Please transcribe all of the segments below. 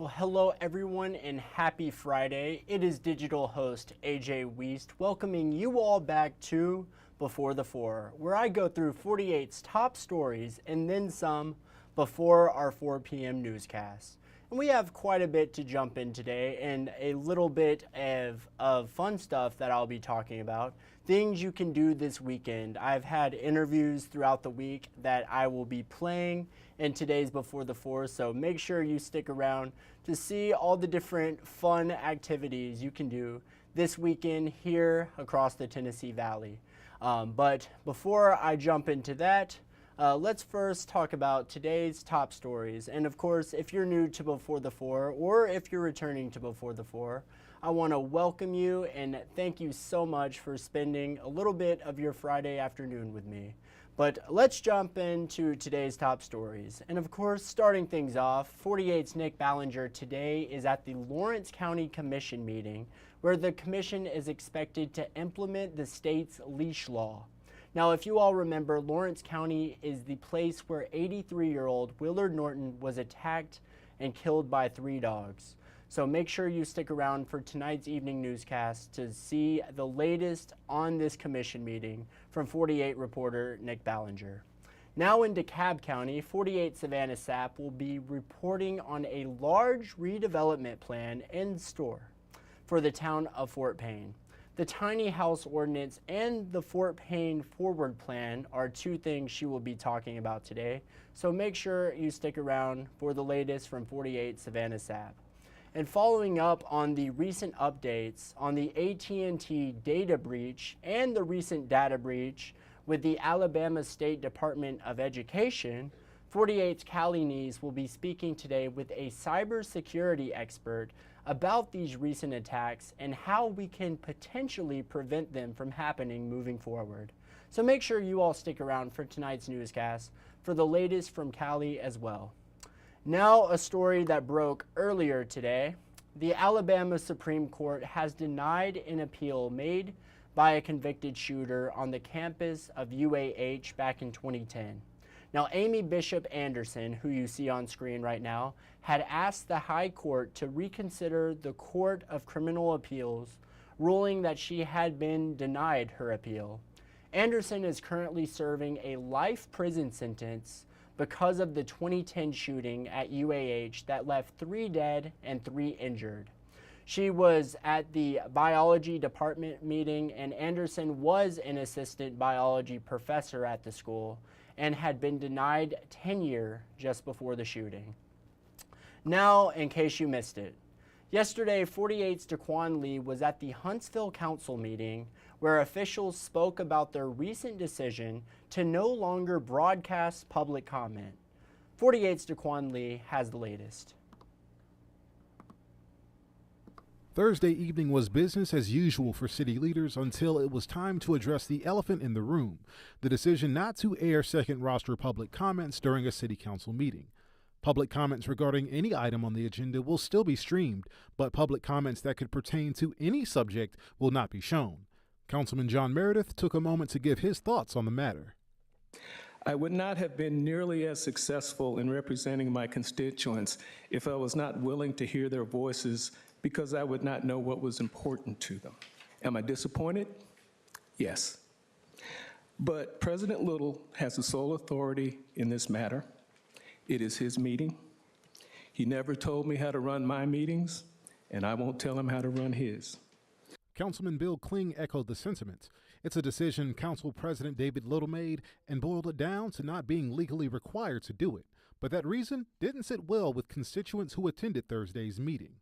Well, hello everyone and happy Friday. It is digital host A.J. Wuest welcoming you all back to Before the Four, where I go through 48's top stories and then some before our 4 p.m. newscast. And we have quite a bit to jump in today and a little bit of fun stuff that I'll be talking about. Things you can do this weekend. I've had interviews throughout the week that I will be playing in today's Before the Four, so make sure you stick around to see all the different fun activities you can do this weekend here across the Tennessee Valley. But before I jump into that, let's first talk about today's top stories. And of course, if you're new to Before the Four, or if you're returning to Before the Four, I want to welcome you and thank you so much for spending a little bit of your Friday afternoon with me. But let's jump into today's top stories. And of course, starting things off, 48's Nick Ballinger today is at the Lawrence County Commission meeting, where the commission is expected to implement the state's leash law. Now, if you all remember, Lawrence County is the place where 83-year-old Willard Norton was attacked and killed by 3 dogs. So make sure you stick around for tonight's evening newscast to see the latest on this commission meeting from 48 reporter Nick Ballinger. Now in DeKalb County, 48 Savannah Sapp will be reporting on a large redevelopment plan in store for the town of Fort Payne. The tiny house ordinance and the Fort Payne forward plan are 2 things she will be talking about today, so make sure you stick around for the latest from 48 Savannah Sapp. And following up on the recent updates on the AT&T data breach and the recent data breach with the Alabama State Department of Education, 48's Callie Nees will be speaking today with a cybersecurity expert about these recent attacks and how we can potentially prevent them from happening moving forward. So make sure you all stick around for tonight's newscast for the latest from Callie as well. Now a story that broke earlier today. The Alabama Supreme Court has denied an appeal made by a convicted shooter on the campus of UAH back in 2010. Now, Amy Bishop Anderson, who you see on screen right now, had asked the High Court to reconsider the Court of Criminal Appeals, ruling that she had been denied her appeal. Anderson is currently serving a life prison sentence because of the 2010 shooting at UAH that left 3 dead and 3 injured. She was at the biology department meeting, and Anderson was an assistant biology professor at the school and had been denied tenure just before the shooting. Now, in case you missed it, yesterday 48's Daquan Lee was at the Huntsville Council meeting where officials spoke about their recent decision to no longer broadcast public comment. 48's Daquan Lee has the latest. Thursday evening was business as usual for city leaders until it was time to address the elephant in the room, the decision not to air second roster public comments during a city council meeting. Public comments regarding any item on the agenda will still be streamed, but public comments that could pertain to any subject will not be shown. Councilman John Meredith took a moment to give his thoughts on the matter. I would not have been nearly as successful in representing my constituents if I was not willing to hear their voices, because I would not know what was important to them. Am I disappointed? Yes. But President Little has the sole authority in this matter. It is his meeting. He never told me how to run my meetings, and I won't tell him how to run his. Councilman Bill Kling echoed the sentiments. It's a decision Council President David Little made and boiled it down to not being legally required to do it. But that reason didn't sit well with constituents who attended Thursday's meeting.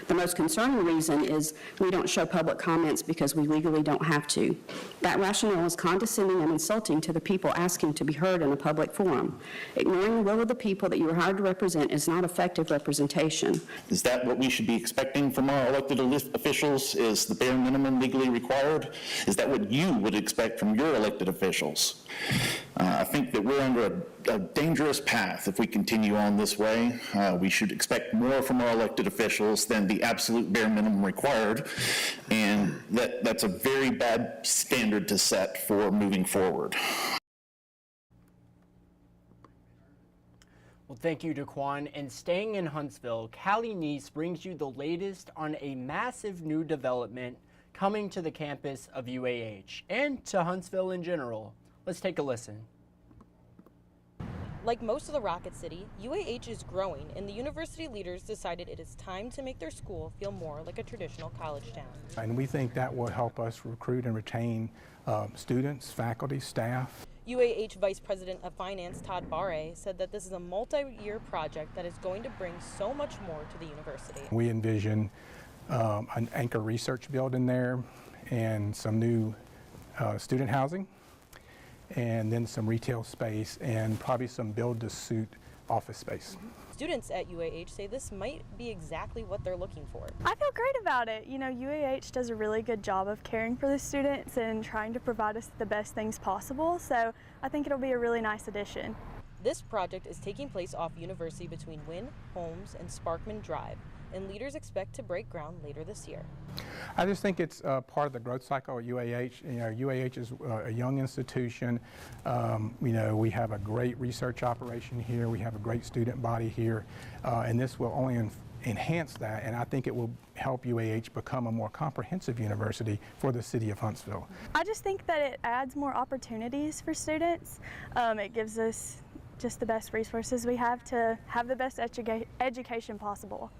The most concerning reason is we don't show public comments because we legally don't have to. That rationale is condescending and insulting to the people asking to be heard in a public forum. Ignoring the will of the people that you are hired to represent is not effective representation. Is that what we should be expecting from our elected officials? Is the bare minimum legally required? Is that what you would expect from your elected officials? I think that we're under a dangerous path if we continue on this way. We should expect more from our elected officials than the absolute bare minimum required, and that's a very bad standard to set for moving forward. Well, thank you, Daquan. And staying in Huntsville, Callie Neese brings you the latest on a massive new development coming to the campus of UAH and to Huntsville in general. Let's take a listen. Like most of the Rocket City, UAH is growing, and the university leaders decided it is time to make their school feel more like a traditional college town. And we think that will help us recruit and retain students, faculty, staff. UAH Vice President of Finance Todd Barre said that this is a multi-year project that is going to bring so much more to the university. We envision an anchor research building there and some new student housing, and then some retail space and probably some build-to-suit office space. Students at UAH say this might be exactly what they're looking for. I feel great about it. You know, UAH does a really good job of caring for the students and trying to provide us the best things possible, so I think it'll be a really nice addition. This project is taking place off University between Wynn, Holmes, and Sparkman Drive, and leaders expect to break ground later this year. I just think it's part of the growth cycle at UAH. You know, UAH is a young institution. You know, we have a great research operation here. We have a great student body here, and this will only enhance that, and I think it will help UAH become a more comprehensive university for the city of Huntsville. I just think that it adds more opportunities for students. It gives us just the best resources we have to have the best education possible.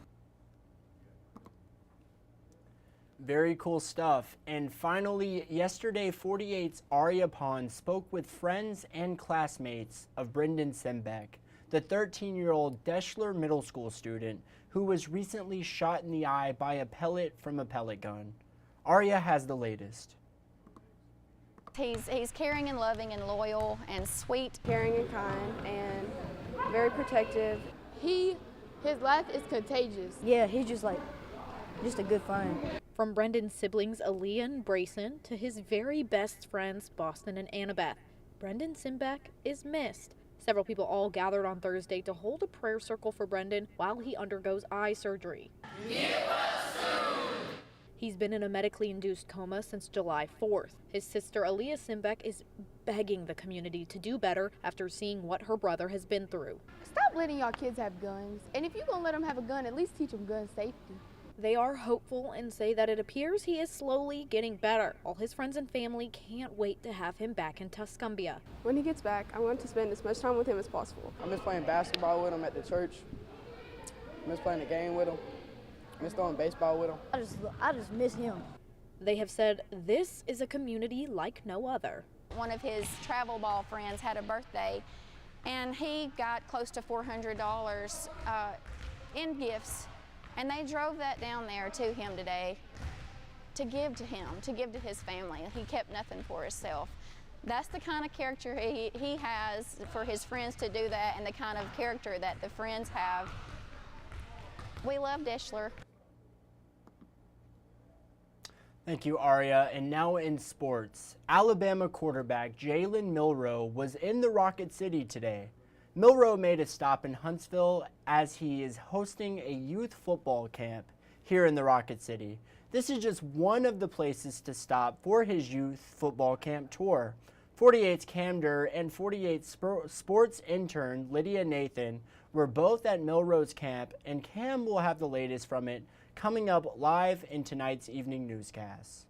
Very cool stuff. And finally, yesterday, 48's Aria Pond spoke with friends and classmates of Brendan Simbeck, the 13-year-old Deschler Middle School student who was recently shot in the eye by a pellet from a pellet gun. Aria has the latest. He's caring and loving and loyal and sweet. Caring and kind and very protective. His life is contagious. Yeah, he's just a good friend. From Brendan's siblings Aaliyah and Brayson to his very best friends Boston and Annabeth, Brendan Simbeck is missed. Several people all gathered on Thursday to hold a prayer circle for Brendan while he undergoes eye surgery. He's been in a medically induced coma since July 4th. His sister Aaliyah Simbeck is begging the community to do better after seeing what her brother has been through. Stop letting y'all kids have guns. And if you're going to let them have a gun, at least teach them gun safety. They are hopeful and say that it appears he is slowly getting better. All his friends and family can't wait to have him back in Tuscumbia. When he gets back, I want to spend as much time with him as possible. I miss playing basketball with him at the church. I miss playing the game with him. I miss throwing baseball with him. I just miss him. They have said this is a community like no other. One of his travel ball friends had a birthday, and he got close to $400 in gifts. And they drove that down there to him today to give to him, to give to his family. He kept nothing for himself. That's the kind of character he has for his friends to do that, and the kind of character that the friends have. We love Deschler. Thank you, Aria. And now in sports, Alabama quarterback Jalen Milroe was in the Rocket City today. Milroe made a stop in Huntsville as he is hosting a youth football camp here in the Rocket City. This is just one of the places to stop for his youth football camp tour. 48's Cam Durr and 48's sports intern Lydia Nathan were both at Milroe's camp, and Cam will have the latest from it coming up live in tonight's evening newscast.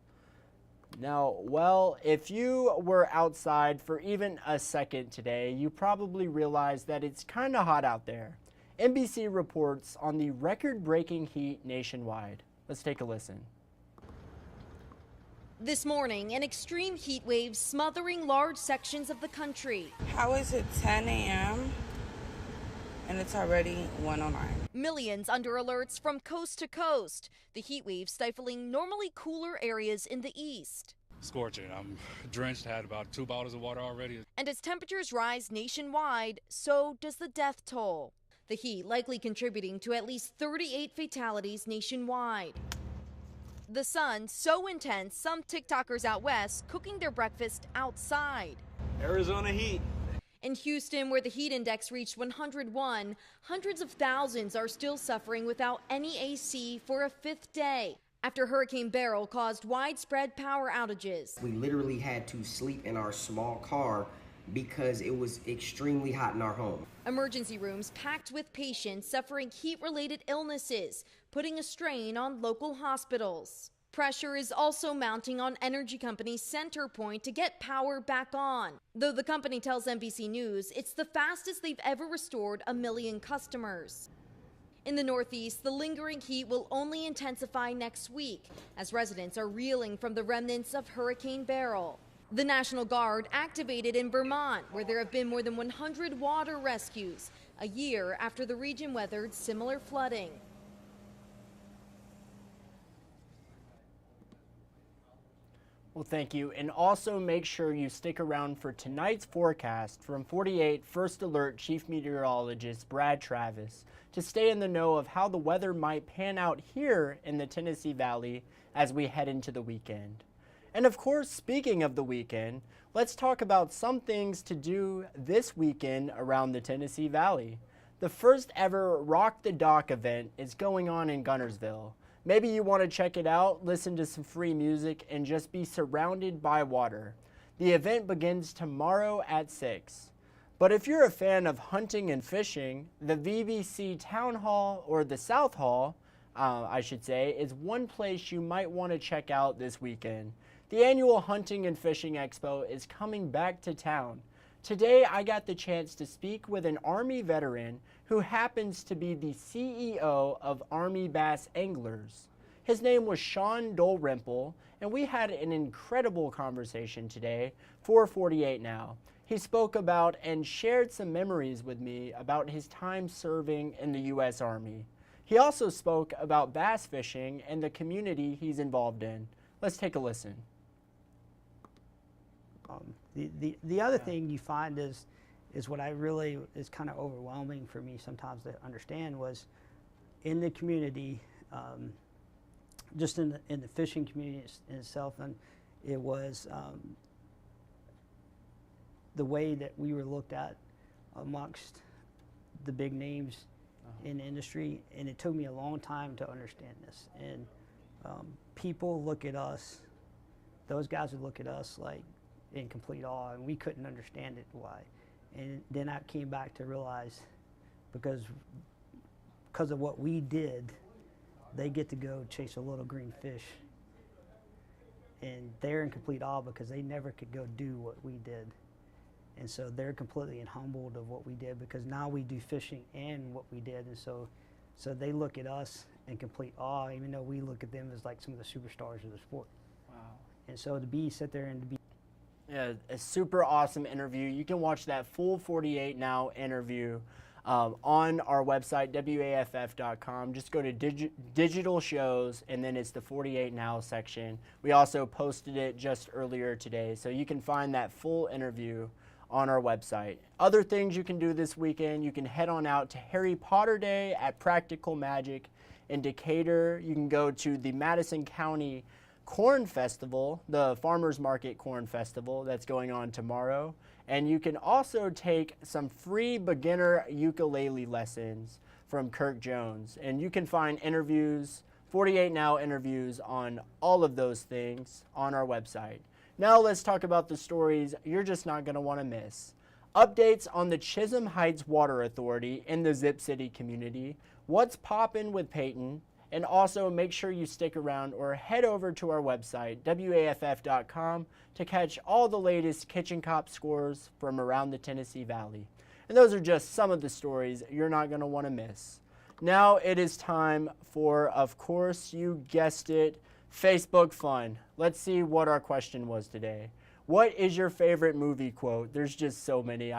Now, well, if you were outside for even a second today, you probably realized that it's kind of hot out there. NBC reports on the record-breaking heat nationwide. Let's take a listen. This morning, an extreme heat wave smothering large sections of the country. How is it 10 a.m. and it's already 1:09? Millions under alerts from coast to coast. The heat wave stifling normally cooler areas in the east. Scorching. I'm drenched, had about 2 bottles of water already. And as temperatures rise nationwide, so does the death toll. The heat likely contributing to at least 38 fatalities nationwide. The sun so intense, some TikTokers out west cooking their breakfast outside. Arizona heat. In Houston, where the heat index reached 101, hundreds of thousands are still suffering without any AC for a 5th day after Hurricane Beryl caused widespread power outages. We literally had to sleep in our small car because it was extremely hot in our home. Emergency rooms packed with patients suffering heat-related illnesses, putting a strain on local hospitals. Pressure is also mounting on energy company CenterPoint to get power back on. Though the company tells NBC News it's the fastest they've ever restored 1 million customers. In the Northeast, the lingering heat will only intensify next week as residents are reeling from the remnants of Hurricane Beryl. The National Guard activated in Vermont, where there have been more than 100 water rescues, a year after the region weathered similar flooding. Well, thank you. And also make sure you stick around for tonight's forecast from 48 First Alert Chief Meteorologist Brad Travis to stay in the know of how the weather might pan out here in the Tennessee Valley as we head into the weekend. And of course, speaking of the weekend, let's talk about some things to do this weekend around the Tennessee Valley. The first ever Rock the Dock event is going on in Guntersville. Maybe you want to check it out, listen to some free music, and just be surrounded by water. The event begins tomorrow at 6. But if you're a fan of hunting and fishing, the VBC Town Hall, or the South Hall, I should say, is one place you might want to check out this weekend. The annual Hunting and Fishing Expo is coming back to town. Today, I got the chance to speak with an Army veteran who happens to be the CEO of Army Bass Anglers. His name was Sean Dalrymple, and we had an incredible conversation today for 48 Now. He spoke about and shared some memories with me about his time serving in the U.S. Army. He also spoke about bass fishing and the community he's involved in. Let's take a listen. The other thing you find is what I really is kind of overwhelming for me sometimes to understand was in the community, just in the fishing community in itself, and it was the way that we were looked at amongst the big names in the industry, and it took me a long time to understand this. And people look at us, those guys would look at us like in complete awe, and we couldn't understand it why. And then I came back to realize because of what we did, they get to go chase a little green fish, and they're in complete awe because they never could go do what we did. And so they're completely humbled of what we did because now we do fishing and what we did, and so they look at us in complete awe, even though we look at them as like some of the superstars of the sport. Wow. And so to sit there and to be a super awesome interview. You can watch that full 48 Now interview on our website, WAFF.com. Just go to digital shows, and then it's the 48 Now section. We also posted it just earlier today, so you can find that full interview on our website. Other things you can do this weekend, you can head on out to Harry Potter Day at Practical Magic in Decatur. You can go to the Madison County Corn Festival, the Farmers Market Corn Festival that's going on tomorrow. And you can also take some free beginner ukulele lessons from Kirk Jones. And you can find interviews, 48 Now interviews on all of those things on our website. Now let's talk about the stories you're just not going to want to miss. Updates on the Chisholm Heights Water Authority in the Zip City community, what's poppin' with Peyton, and also make sure you stick around or head over to our website, WAFF.com, to catch all the latest Kitchen Cop scores from around the Tennessee Valley. And those are just some of the stories you're not going to want to miss. Now it is time for, of course, you guessed it, Facebook fun. Let's see what our question was today. What is your favorite movie quote? There's just so many.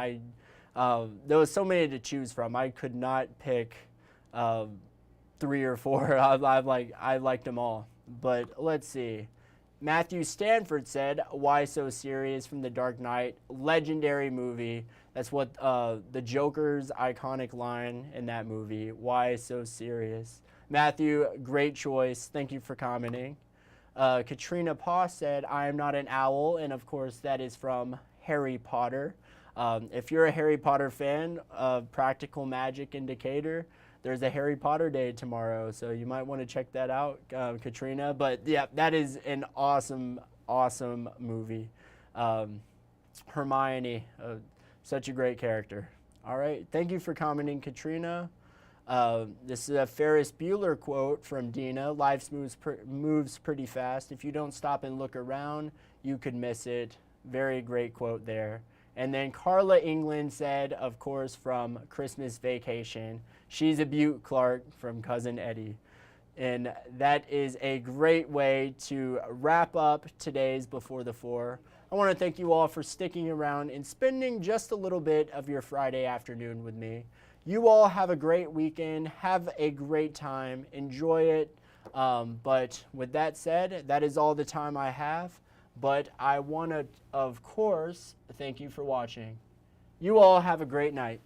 There was so many to choose from. I could not pick 3 or 4. I liked them all. But let's see. Matthew Stanford said, "Why so serious?" from The Dark Knight. Legendary movie. That's what the Joker's iconic line in that movie. Why so serious? Matthew, great choice. Thank you for commenting. Katrina Paw said, "I am not an owl," and of course that is from Harry Potter. If you're a Harry Potter fan of Practical Magic in Decatur, there's a Harry Potter Day tomorrow, so you might want to check that out, Katrina. But yeah, that is an awesome, awesome movie. Hermione, such a great character. All right, thank you for commenting, Katrina. This is a Ferris Bueller quote from Dina. Life moves pretty fast. If you don't stop and look around, you could miss it. Very great quote there. And then Carla England said, of course, from Christmas Vacation, she's a beaut, Clark, from Cousin Eddie. And that is a great way to wrap up today's Before the Four. I want to thank you all for sticking around and spending just a little bit of your Friday afternoon with me. You all have a great weekend. Have a great time. Enjoy it. But with that said, that is all the time I have. But I want to, of course, thank you for watching. You all have a great night.